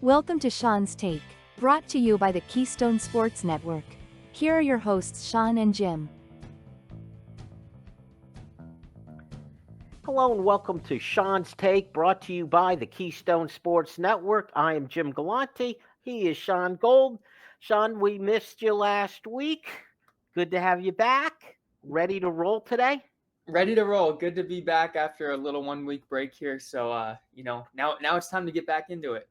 Welcome to Shauns Take, brought to you by the Keystone Sports Network. Here are your hosts, Shaun and Jim. Hello and welcome to Shauns Take, brought to you by the Keystone Sports Network. I am Jim Galante. He is Sean Gold. Sean, we missed you last week. Good to have you back. Ready to roll today? Ready to roll. Good to be back after a little 1 week break here. So, now it's time to get back into it.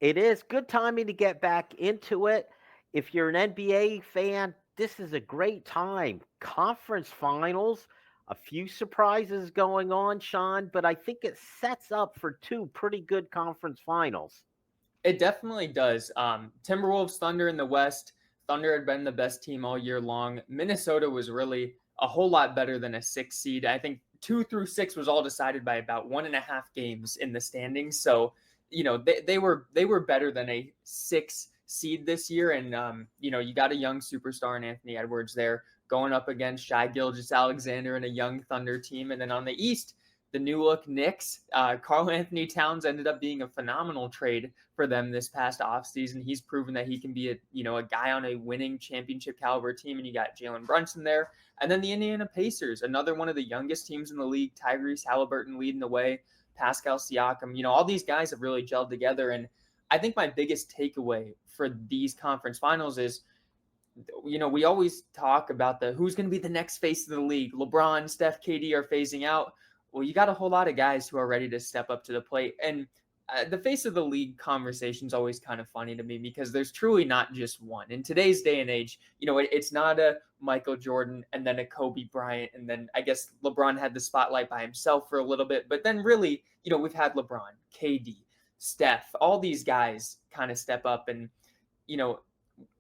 It is good timing to get back into it. If you're an NBA fan, this is a great time. Conference finals, a few surprises going on, Sean, but I think it sets up for two pretty good conference finals. It definitely does. Timberwolves, Thunder in the West. Thunder had been the best team all year long. Minnesota was really a whole lot better than a 6 seed. I think 2 through 6 was all decided by about 1.5 games in the standings. So, they were better than a 6 seed this year. And you got a young superstar in Anthony Edwards there going up against Shai Gilgeous-Alexander and a young Thunder team. And then on the East, the new look Knicks. Karl Anthony Towns ended up being a phenomenal trade for them this past offseason. He's proven that he can be a guy on a winning championship caliber team, and you got Jalen Brunson there. And then the Indiana Pacers, another one of the youngest teams in the league. Tyrese Halliburton leading the way, Pascal Siakam. All these guys have really gelled together. And I think my biggest takeaway for these conference finals is, we always talk about who's going to be the next face of the league. LeBron, Steph, KD are phasing out. Well, you got a whole lot of guys who are ready to step up to the plate. And the face of the league conversation is always kind of funny to me because there's truly not just one. In today's day and age, it's not a Michael Jordan and then a Kobe Bryant. And then I guess LeBron had the spotlight by himself for a little bit. But then really, we've had LeBron, KD, Steph, all these guys kind of step up. And,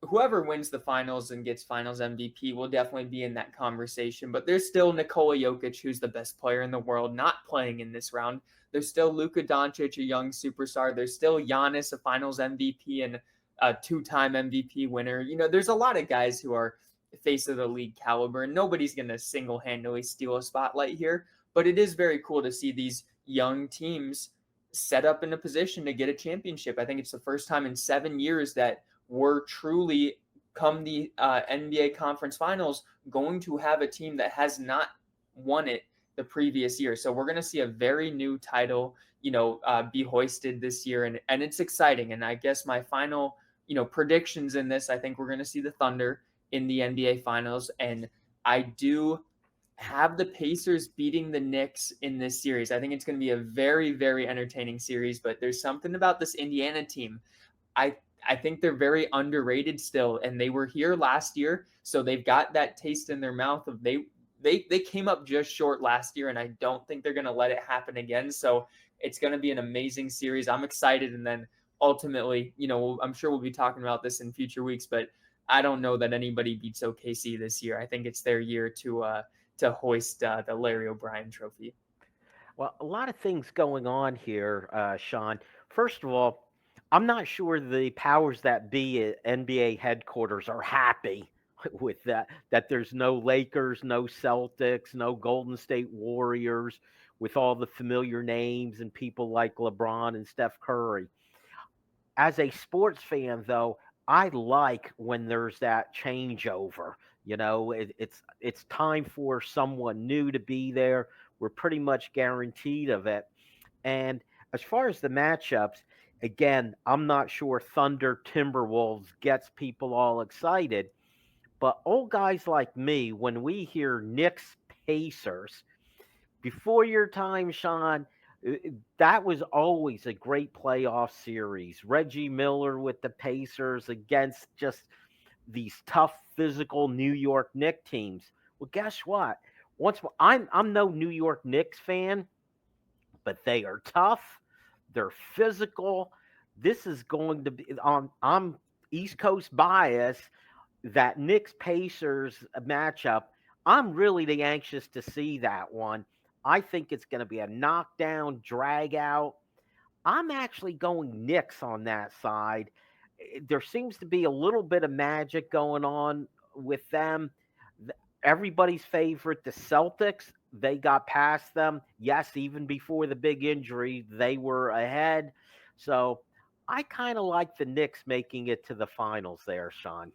whoever wins the finals and gets finals MVP will definitely be in that conversation. But there's still Nikola Jokic, who's the best player in the world, not playing in this round. There's still Luka Doncic, a young superstar. There's still Giannis, a finals MVP and a two-time MVP winner. There's a lot of guys who are face of the league caliber, and nobody's going to single-handedly steal a spotlight here. But it is very cool to see these young teams set up in a position to get a championship. I think it's the first time in 7 years that we're truly, come the NBA Conference Finals, going to have a team that has not won it the previous year. So we're going to see a very new title, be hoisted this year, and it's exciting. And I guess my final, predictions in this, I think we're going to see the Thunder in the NBA Finals, and I do have the Pacers beating the Knicks in this series. I think it's going to be a very, very entertaining series, but there's something about this Indiana team. I think they're very underrated still, and they were here last year, so they've got that taste in their mouth of they came up just short last year, and I don't think they're going to let it happen again. So it's going to be an amazing series. I'm excited, and then ultimately, I'm sure we'll be talking about this in future weeks, but I don't know that anybody beats OKC this year. I think it's their year to hoist the Larry O'Brien Trophy. Well, a lot of things going on here, Sean. First of all, I'm not sure the powers that be at NBA headquarters are happy with that there's no Lakers, no Celtics, no Golden State Warriors, with all the familiar names and people like LeBron and Steph Curry. As a sports fan, though, I like when there's that changeover. It's time for someone new to be there. We're pretty much guaranteed of it. And as far as the matchups, again, I'm not sure Thunder Timberwolves gets people all excited, but old guys like me, when we hear Knicks Pacers, before your time, Sean, that was always a great playoff series. Reggie Miller with the Pacers against just these tough, physical New York Knicks teams. Well, guess what? I'm no New York Knicks fan, but they are tough. They're physical. This is going to be on. I'm East Coast bias. That Knicks Pacers matchup, I'm really anxious to see that one. I think it's going to be a knockdown, drag out. I'm actually going Knicks on that side. There seems to be a little bit of magic going on with them. Everybody's favorite, the Celtics, they got past them. Yes, even before the big injury, they were ahead. So I kind of like the Knicks making it to the finals there, Sean.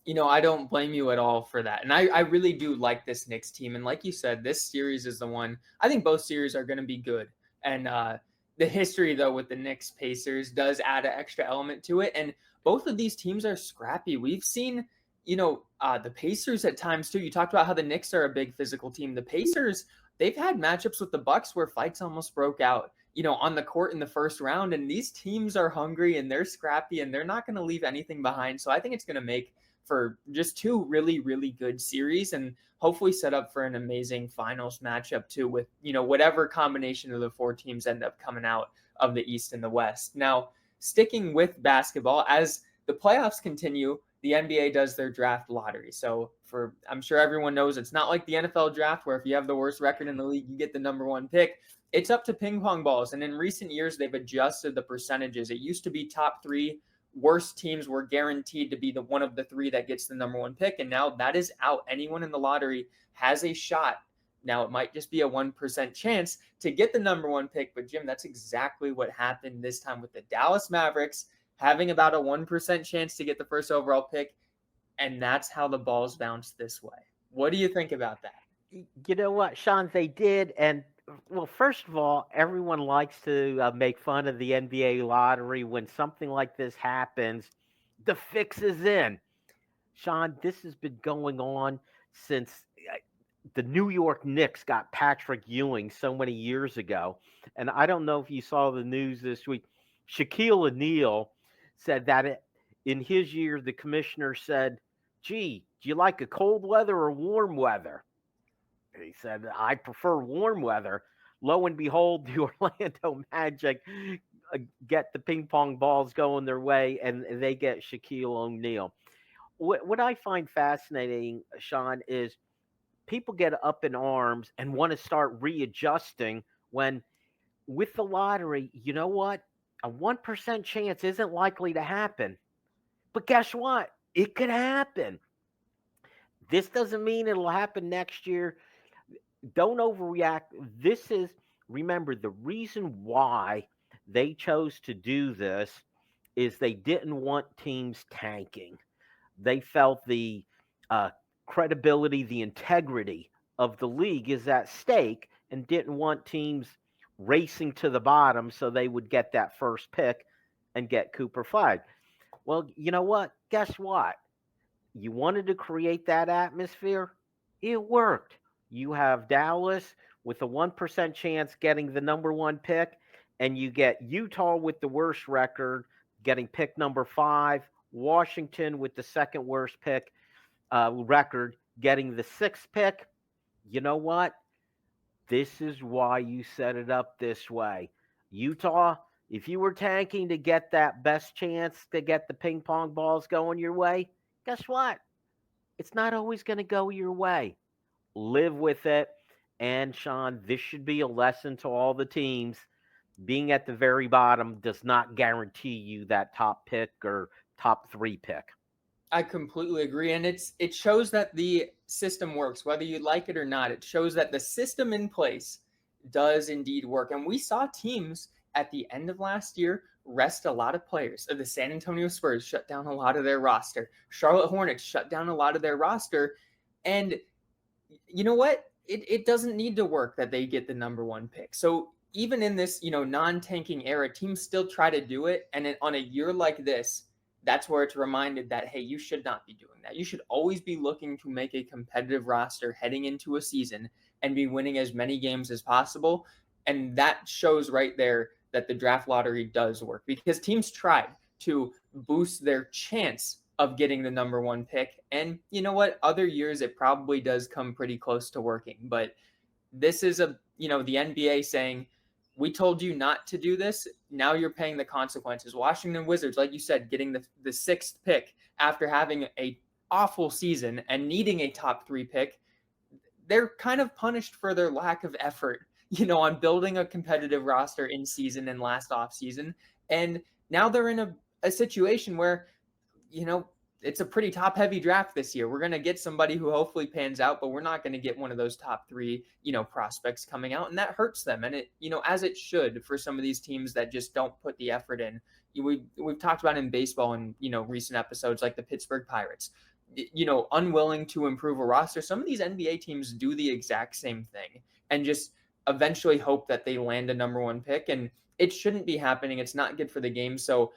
I don't blame you at all for that. And I really do like this Knicks team. And like you said, this series is the one. I think both series are going to be good. And the history, though, with the Knicks Pacers does add an extra element to it. And both of these teams are scrappy. We've seen, the Pacers at times, too. You talked about how the Knicks are a big physical team. The Pacers, they've had matchups with the Bucks where fights almost broke out, on the court in the first round. And these teams are hungry and they're scrappy and they're not going to leave anything behind. So I think it's going to make for just two really, really good series and hopefully set up for an amazing finals matchup too with, whatever combination of the four teams end up coming out of the East and the West. Now, sticking with basketball, as the playoffs continue, the NBA does their draft lottery. So I'm sure everyone knows it's not like the NFL draft where if you have the worst record in the league, you get the number one pick. It's up to ping pong balls. And in recent years, they've adjusted the percentages. It used to be top three worst teams were guaranteed to be the one of the three that gets the number one pick. And now that is out. Anyone in the lottery has a shot. Now it might just be a 1% chance to get the number one pick. But Jim, that's exactly what happened this time with the Dallas Mavericks having about a 1% chance to get the first overall pick. And that's how the balls bounced this way. What do you think about that? You know what, Sean? They did, and well, first of all, everyone likes to make fun of the NBA lottery when something like this happens. The fix is in, Sean. This has been going on since the New York Knicks got Patrick Ewing so many years ago, and I don't know if you saw the news this week. Shaquille O'Neal said that in his year, the commissioner said, "Gee, do you like a cold weather or warm weather?" He said, I prefer warm weather. Lo and behold, the Orlando Magic get the ping pong balls going their way and they get Shaquille O'Neal. What I find fascinating, Sean, is people get up in arms and want to start readjusting when with the lottery, you know what? A 1% chance isn't likely to happen. But guess what? It could happen. This doesn't mean it'll happen next year. Don't overreact. This is, remember, the reason why they chose to do this is they didn't want teams tanking. They felt the uh, credibility, the integrity of the league is at stake and didn't want teams racing to the bottom so they would get that first pick and get Cooper Flag. Well, you know what? Guess what? You wanted to create that atmosphere. It worked. You have Dallas with a 1% chance getting the number one pick, and you get Utah with the worst record getting pick number 5, Washington with the second worst pick record getting the 6th pick. You know what? This is why you set it up this way. Utah, if you were tanking to get that best chance to get the ping pong balls going your way, guess what? It's not always going to go your way. Live with it. And Sean, this should be a lesson to all the teams. Being at the very bottom does not guarantee you that top pick or top 3 pick. I completely agree. And it shows that the system works, whether you like it or not. It shows that the system in place does indeed work. And we saw teams at the end of last year rest a lot of players. The San Antonio Spurs shut down a lot of their roster. Charlotte Hornets shut down a lot of their roster. And you know what? It doesn't need to work that they get the number one pick. So even in this, non-tanking era, teams still try to do it. And on a year like this, that's where it's reminded that, hey, you should not be doing that. You should always be looking to make a competitive roster heading into a season and be winning as many games as possible. And that shows right there that the draft lottery does work because teams tried to boost their chance of getting the number one pick. And you know what? Other years, it probably does come pretty close to working. But this is the NBA saying, we told you not to do this. Now you're paying the consequences. Washington Wizards, like you said, getting the 6th pick after having a awful season and needing a top 3 pick, they're kind of punished for their lack of effort, on building a competitive roster in season and last off season. And now they're in a situation where, it's a pretty top heavy draft this year. We're going to get somebody who hopefully pans out, but we're not going to get one of those top three, prospects coming out. And that hurts them. And as it should for some of these teams that just don't put the effort in. We've talked about in baseball in, recent episodes, like the Pittsburgh Pirates, unwilling to improve a roster. Some of these NBA teams do the exact same thing and just eventually hope that they land a number one pick. And it shouldn't be happening. It's not good for the game. So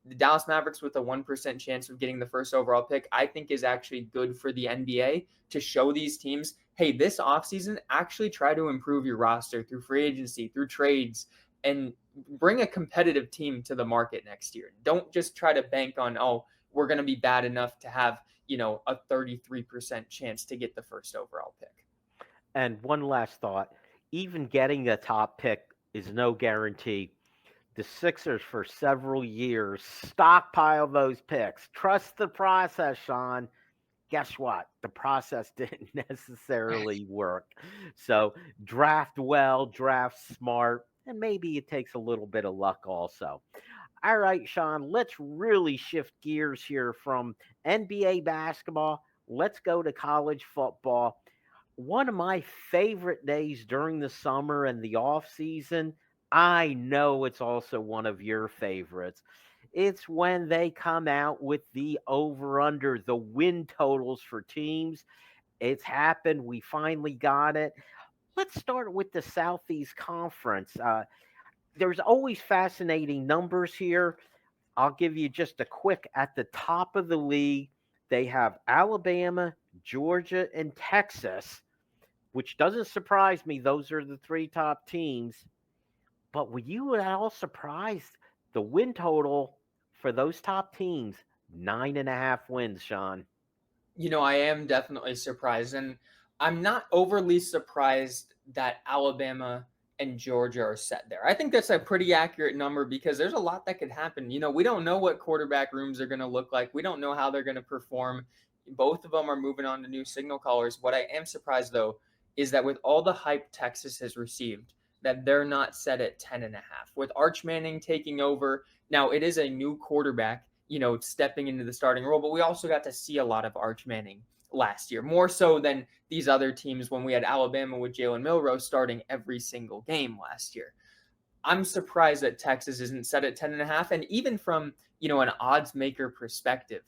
the Dallas Mavericks with a 1% chance of getting the first overall pick, I think is actually good for the NBA to show these teams, hey, this offseason, actually try to improve your roster through free agency, through trades, and bring a competitive team to the market next year. Don't just try to bank on, oh, we're going to be bad enough to have, a 33% chance to get the first overall pick. And one last thought, even getting the top pick is no guarantee. The Sixers for several years stockpile those picks. Trust the process, Shaun. Guess what? The process didn't necessarily work. So draft well, draft smart, and maybe it takes a little bit of luck also. All right, Shaun, let's really shift gears here from NBA basketball. Let's go to college football. One of my favorite days during the summer and the off season, I know it's also one of your favorites. It's when they come out with the over under, the win totals for teams. It's happened. We finally got it. Let's start with the Southeast Conference. There's always fascinating numbers here. I'll give you just a quick at the top of the league. They have Alabama, Georgia, and Texas, which doesn't surprise me. Those are the three top teams. But were you at all surprised? The win total for those top teams, 9.5 wins, Shaun. I am definitely surprised. And I'm not overly surprised that Alabama and Georgia are set there. I think that's a pretty accurate number because there's a lot that could happen. We don't know what quarterback rooms are going to look like. We don't know how they're going to perform. Both of them are moving on to new signal callers. What I am surprised, though, is that with all the hype Texas has received, that they're not set at 10.5. With Arch Manning taking over, now it is a new quarterback, stepping into the starting role, but we also got to see a lot of Arch Manning last year, more so than these other teams when we had Alabama with Jalen Milroe starting every single game last year. I'm surprised that Texas isn't set at 10.5. And even from, an odds maker perspective,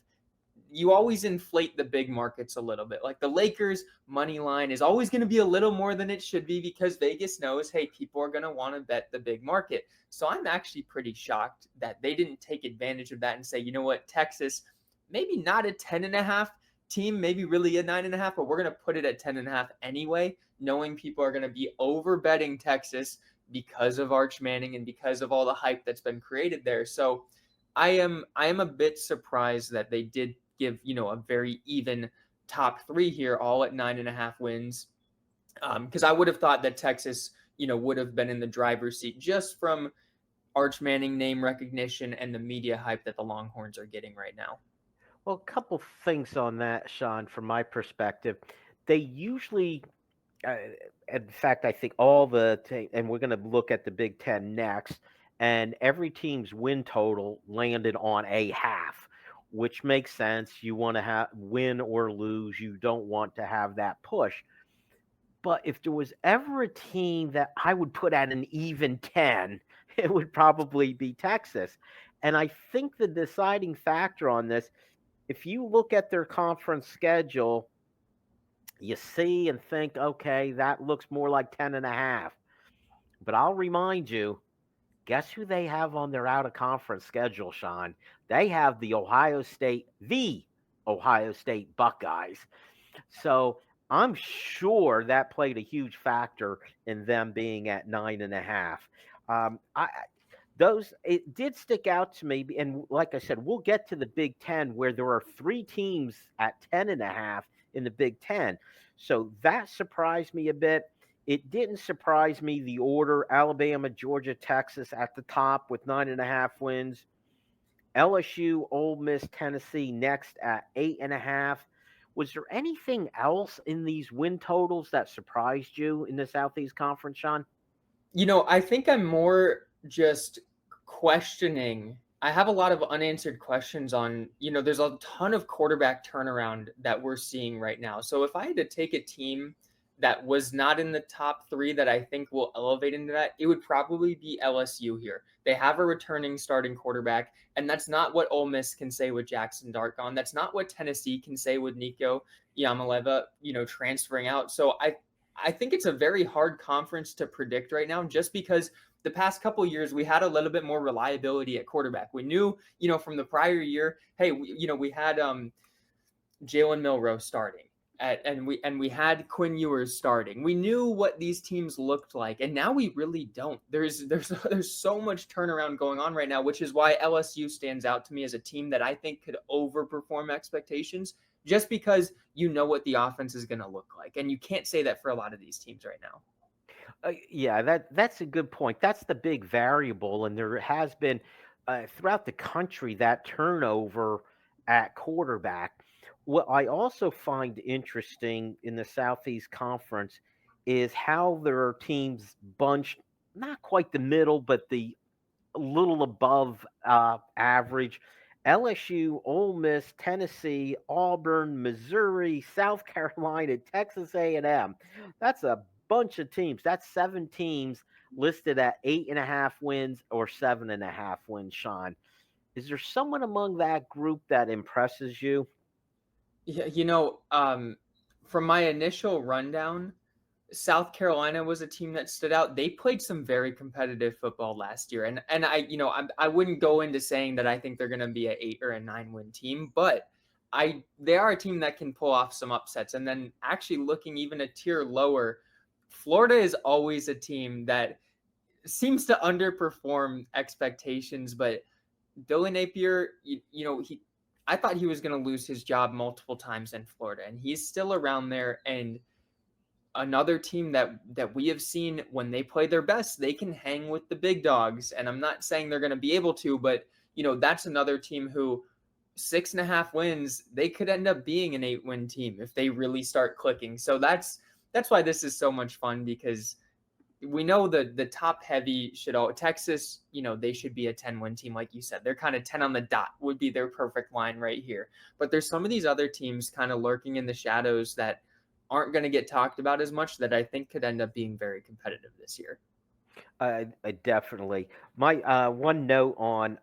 you always inflate the big markets a little bit. Like the Lakers money line is always going to be a little more than it should be because Vegas knows, hey, people are going to want to bet the big market. So I'm actually pretty shocked that they didn't take advantage of that and say, you know what, Texas, maybe not a 10.5 team, maybe really a 9.5, but we're going to put it at 10.5 anyway, knowing people are going to be over betting Texas because of Arch Manning and because of all the hype that's been created there. So I am a bit surprised that they did give, a very even top three here, all at 9.5 wins. Because I would have thought that Texas, would have been in the driver's seat just from Arch Manning name recognition and the media hype that the Longhorns are getting right now. Well, a couple things on that, Shaun, from my perspective. They usually, uh, in fact, I think and we're going to look at the Big Ten next, and every team's win total landed on a half, which makes sense. You want to have win or lose. You don't want to have that push. But if there was ever a team that I would put at an even 10, it would probably be Texas. And I think the deciding factor on this, if you look at their conference schedule, you see and think, okay, that looks more like 10.5. But I'll remind you, guess who they have on their out of conference schedule, Shaun? They have the Ohio State Buckeyes. So I'm sure that played a huge factor in them being at 9.5. I those it did stick out to me, and like I said, we'll get to the Big Ten where there are three teams at 10.5 in the Big Ten. So that surprised me a bit. It didn't surprise me the order: Alabama, Georgia, Texas at the top with 9.5 wins. LSU, Ole Miss, Tennessee next at 8.5. Was there anything else in these win totals that surprised you in the Southeast Conference, Shaun? I think I'm more just questioning I have a lot of unanswered questions on, there's a ton of quarterback turnaround that we're seeing right now. So if I had to take a team that was not in the top three that I think will elevate into that, it would probably be LSU here. They have a returning starting quarterback, and that's not what Ole Miss can say with Jackson Dart gone. That's not what Tennessee can say with Nico Yamaleva, transferring out. So I think it's a very hard conference to predict right now, just because the past couple of years we had a little bit more reliability at quarterback. We knew, from the prior year, hey, we had Jalen Milroe starting. And we had Quinn Ewers starting. We knew what these teams looked like, and now we really don't. There's so much turnaround going on right now, which is why LSU stands out to me as a team that I think could overperform expectations, just because you know what the offense is going to look like, and you can't say that for a lot of these teams right now. Yeah, that's a good point. That's the big variable, and there has been throughout the country that turnover at quarterback. What I also find interesting in the Southeast Conference is how there are teams bunched, not quite the middle, but the a little above average. LSU, Ole Miss, Tennessee, Auburn, Missouri, South Carolina, Texas A&M. That's a bunch of teams. That's 7 teams listed at 8.5 wins or 7.5 wins. Sean, is there someone among that group that impresses you? Yeah, from my initial rundown, South Carolina was a team that stood out. They played some very competitive football last year, and I wouldn't go into saying that I think they're going to be an 8 or a 9 win team, but they are a team that can pull off some upsets. And then actually looking even a tier lower, Florida is always a team that seems to underperform expectations, but Billy Napier, I thought he was going to lose his job multiple times in Florida, and he's still around there. And another team that we have seen when they play their best, they can hang with the big dogs. And I'm not saying they're going to be able to, but that's another team who 6.5 wins, they could end up being an 8 win team if they really start clicking. So that's why this is so much fun, because we know the top heavy should all Texas, they should be a 10 win team. Like you said, they're kind of 10 on the dot would be their perfect line right here. But there's some of these other teams kind of lurking in the shadows that aren't going to get talked about as much, that I think could end up being very competitive this year. Definitely. My one note on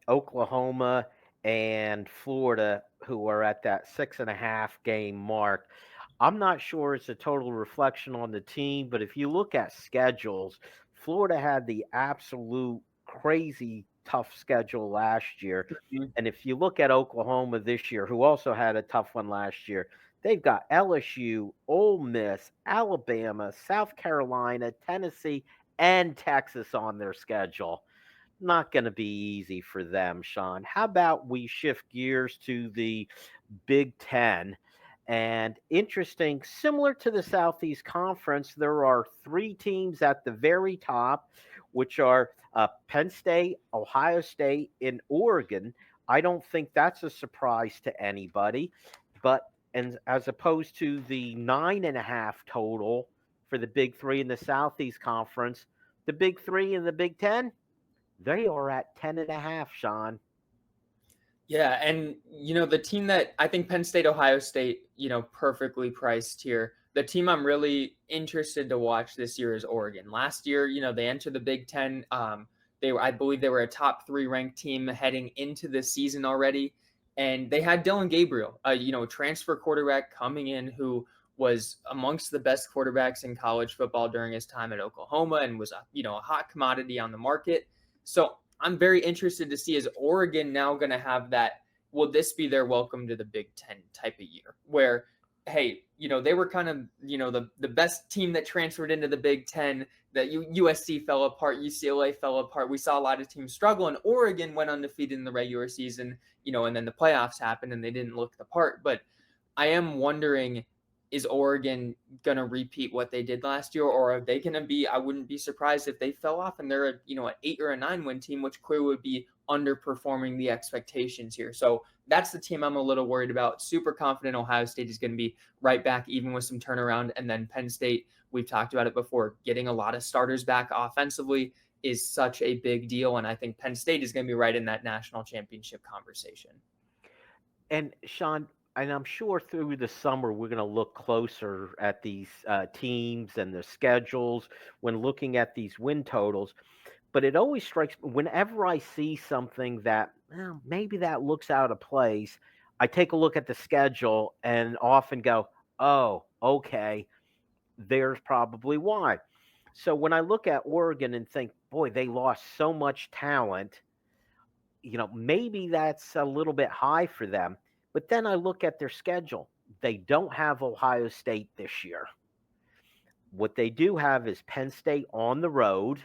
Oklahoma and Florida, who are at that 6.5 game mark. I'm not sure it's a total reflection on the team, but if you look at schedules, Florida had the absolute crazy tough schedule last year. Mhm. And if you look at Oklahoma this year, who also had a tough one last year, they've got LSU, Ole Miss, Alabama, South Carolina, Tennessee, and Texas on their schedule. Not going to be easy for them, Sean. How about we shift gears to the Big Ten? And interesting, similar to the Southeast Conference, there are 3 teams at the very top, which are Penn State, Ohio State, and Oregon. I don't think that's a surprise to anybody. But and as opposed to the 9.5 total for the Big Three in the Southeast Conference, the Big Three in the Big Ten, they are at 10.5, Sean. Yeah, and the team that I think Penn State, Ohio State, perfectly priced here. The team I'm really interested to watch this year is Oregon. Last year, they entered the Big Ten. I believe they were a top 3 ranked team heading into the season already, and they had Dylan Gabriel, transfer quarterback coming in, who was amongst the best quarterbacks in college football during his time at Oklahoma, and was a hot commodity on the market. So I'm very interested to see, is Oregon now going to have that? Will this be their welcome to the Big Ten type of year, where, hey, they were kind of, the best team that transferred into the Big Ten, that USC fell apart, UCLA fell apart. We saw a lot of teams struggle, and Oregon went undefeated in the regular season, and then the playoffs happened and they didn't look the part. But I am wondering, is Oregon going to repeat what they did last year, or are they going to be? I wouldn't be surprised if they fell off and they're an 8 or a 9 win team, which clearly would be underperforming the expectations here. So that's the team I'm a little worried about. Super confident Ohio State is going to be right back, even with some turnaround. And then Penn State, we've talked about it before, getting a lot of starters back offensively, is such a big deal. And I think Penn State is going to be right in that national championship conversation. And Shaun, and I'm sure through the summer we're going to look closer at these teams and the schedules when looking at these win totals. But it always strikes me whenever I see something that maybe that looks out of place, I take a look at the schedule and often go, "Oh, okay, there's probably why." So when I look at Oregon and think, "Boy, they lost so much talent," maybe that's a little bit high for them. But then I look at their schedule. They don't have Ohio State this year. What they do have is Penn State on the road.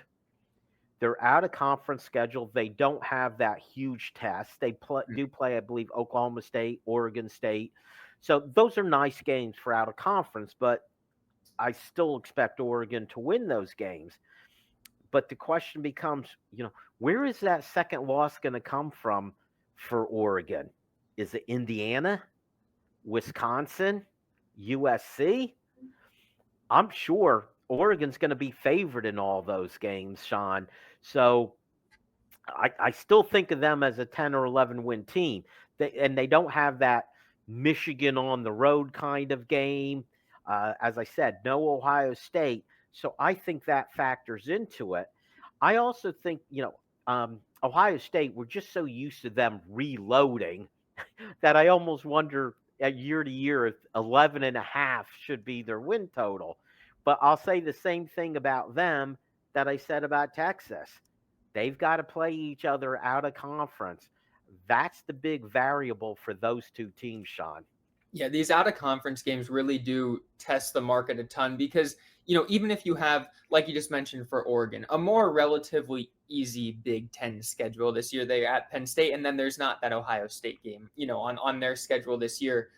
They're out of conference schedule. They don't have that huge test. They do play, I believe, Oklahoma State, Oregon State. So those are nice games for out of conference, but I still expect Oregon to win those games. But the question becomes, where is that second loss going to come from for Oregon? Is it Indiana, Wisconsin, USC? I'm sure Oregon's going to be favored in all those games, Shaun. So I still think of them as a 10 or 11 win team. And they don't have that Michigan on the road kind of game. As I said, no Ohio State. So I think that factors into it. I also think, Ohio State, we're just so used to them reloading that I almost wonder year to year if 11 and a half should be their win total. But I'll say the same thing about them that I said about Texas. They've got to play each other out of conference. That's the big variable for those two teams, Shaun. Yeah, these out of conference games really do test the market a ton because, even if you have, like you just mentioned for Oregon, a more relatively easy Big Ten schedule this year, they're at Penn State, and then there's not that Ohio State game, on their schedule this year.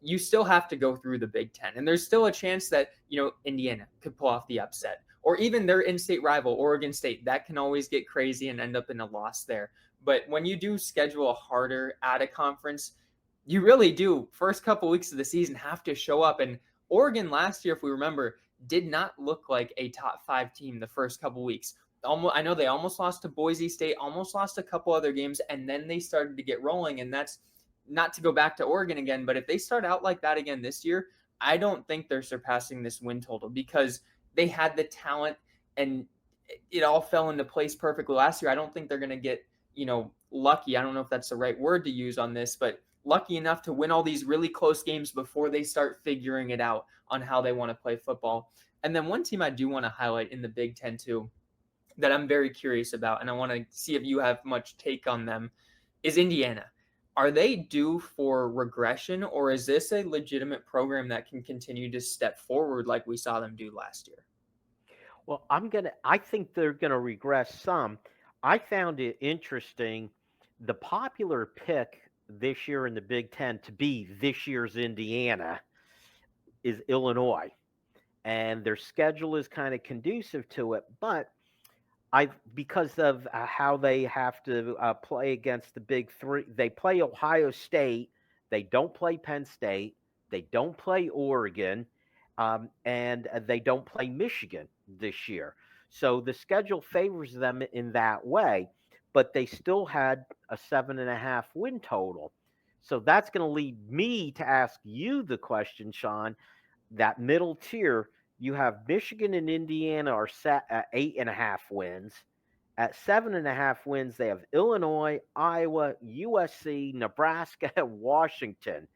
You still have to go through the Big Ten, and there's still a chance that, Indiana could pull off the upset, or even their in-state rival, Oregon State. That can always get crazy and end up in a loss there. But when you do schedule a harder out of conference, you really do, first couple weeks of the season, have to show up. And Oregon last year, if we remember, did not look like a top 5 team the first couple weeks. I know they almost lost to Boise State, almost lost a couple other games, and then they started to get rolling. And that's not to go back to Oregon again, but if they start out like that again this year, I don't think they're surpassing this win total because they had the talent and it all fell into place perfectly last year. I don't think they're going to get, lucky. I don't know if that's the right word to use on this, but lucky enough to win all these really close games before they start figuring it out on how they want to play football. And then one team I do want to highlight in the Big Ten too, that I'm very curious about, and I want to see if you have much take on them, is Indiana. Are they due for regression, or is this a legitimate program that can continue to step forward like we saw them do last year? Well, I think they're gonna regress some. I found it interesting. The popular pick this year in the Big Ten to be this year's Indiana is Illinois, and their schedule is kind of conducive to it. But because of how they have to play against the big three, they play Ohio State, they don't play Penn State, they don't play Oregon, and they don't play Michigan this year. So the schedule favors them in that way, but they still had a 7.5 win total. So that's going to lead me to ask you the question, Shaun. That middle tier, you have Michigan and Indiana are set at 8.5 wins. At 7.5 wins, they have Illinois, Iowa, USC, Nebraska, and Washington.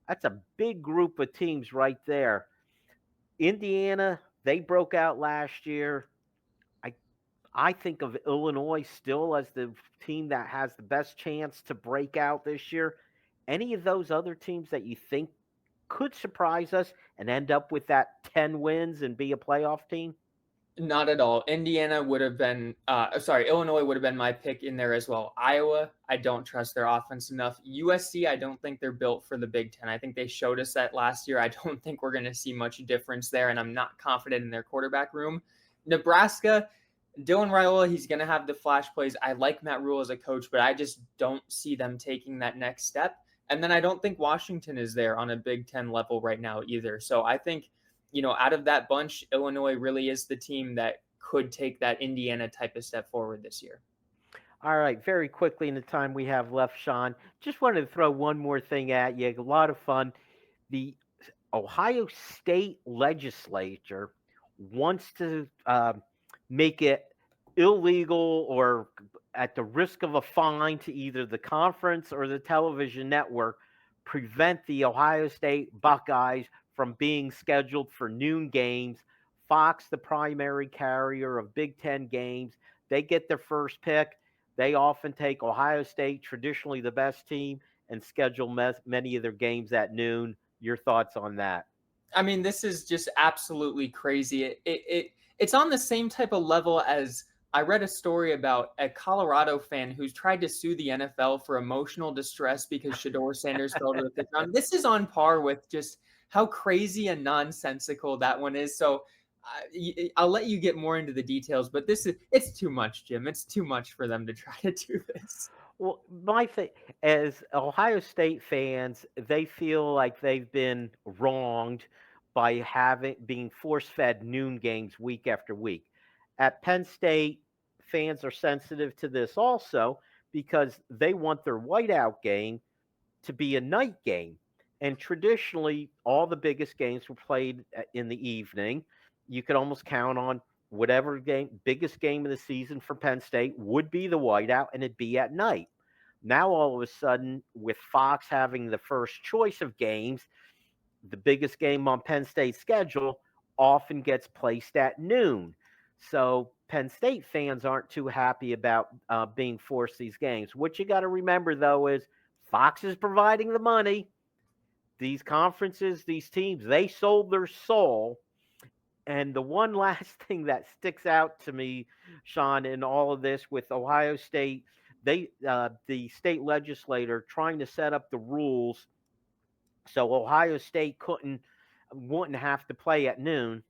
That's a big group of teams right there. Indiana, they broke out last year. I I think of Illinois still as the team that has the best chance to break out this year. Any of those other teams that you think could surprise us and end up with that 10 wins and be a playoff team? Not at all. Indiana would have been, Illinois would have been my pick in there as well. Iowa, I don't trust their offense enough. USC, I don't think they're built for the Big Ten. I think they showed us that last year. I don't think we're going to see much difference there, and I'm not confident in their quarterback room. Nebraska, Dylan Raiola, he's going to have the flash plays. I like Matt Rule as a coach, but I just don't see them taking that next step. And then I don't think Washington is there on a Big Ten level right now either. So I think, out of that bunch, Illinois really is the team that could take that Indiana type of step forward this year. All right, very quickly in the time we have left, Sean, just wanted to throw one more thing at you. A lot of fun. The Ohio State legislature wants to make it illegal or at the risk of a fine to either the conference or the television network, prevent the Ohio State Buckeyes from being scheduled for noon games. Fox, the primary carrier of Big Ten games, they get their first pick. They often take Ohio State, traditionally the best team, and schedule many of their games at noon. Your thoughts on that? I mean, this is just absolutely crazy. It's on the same type of level as I read a story about a Colorado fan who's tried to sue the NFL for emotional distress because Shador Sanders fell to the fifth round. This is on par with just how crazy and nonsensical that one is. So I'll let you get more into the details, but it's too much, Jim. It's too much for them to try to do this. Well, my thing as Ohio State fans, they feel like they've been wronged by being force fed noon games week after week. At Penn State, fans are sensitive to this also because they want their whiteout game to be a night game. And traditionally, all the biggest games were played in the evening. You could almost count on whatever biggest game of the season for Penn State would be the whiteout, and it'd be at night. Now, all of a sudden, with Fox having the first choice of games, the biggest game on Penn State's schedule often gets placed at noon. So Penn State fans aren't too happy about being forced these games. What you got to remember, though, is Fox is providing the money. These conferences, these teams, they sold their soul. And the one last thing that sticks out to me, Sean, in all of this with Ohio State, the state legislator trying to set up the rules so Ohio State wouldn't have to play at noon,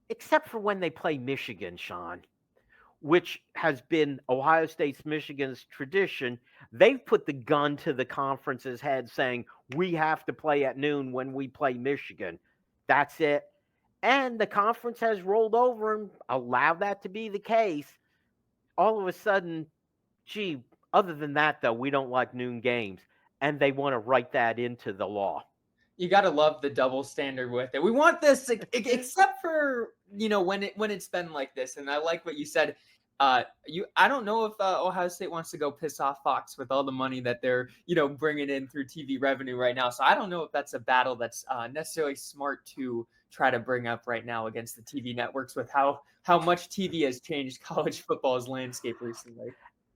except for when they play Michigan, Sean, which has been Ohio State's Michigan's tradition. They've put the gun to the conference's head saying, we have to play at noon when we play Michigan. That's it. And the conference has rolled over and allowed that to be the case. All of a sudden, gee, other than that, though, we don't like noon games. And they want to write that into the law. You got to love the double standard with it. We want this, except for, when it's been like this. And I like what you said. I don't know if Ohio State wants to go piss off Fox with all the money that they're, bringing in through TV revenue right now. So I don't know if that's a battle that's necessarily smart to try to bring up right now against the TV networks with how much TV has changed college football's landscape recently.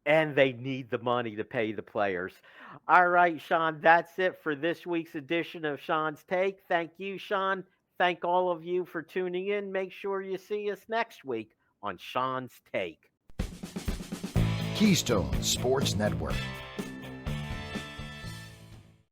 And they need the money to pay the players. All right, Sean, that's it for this week's edition of Shauns Take. Thank you, Sean. Thank all of you for tuning in. Make sure you see us next week on Shauns Take. Keystone Sports Network.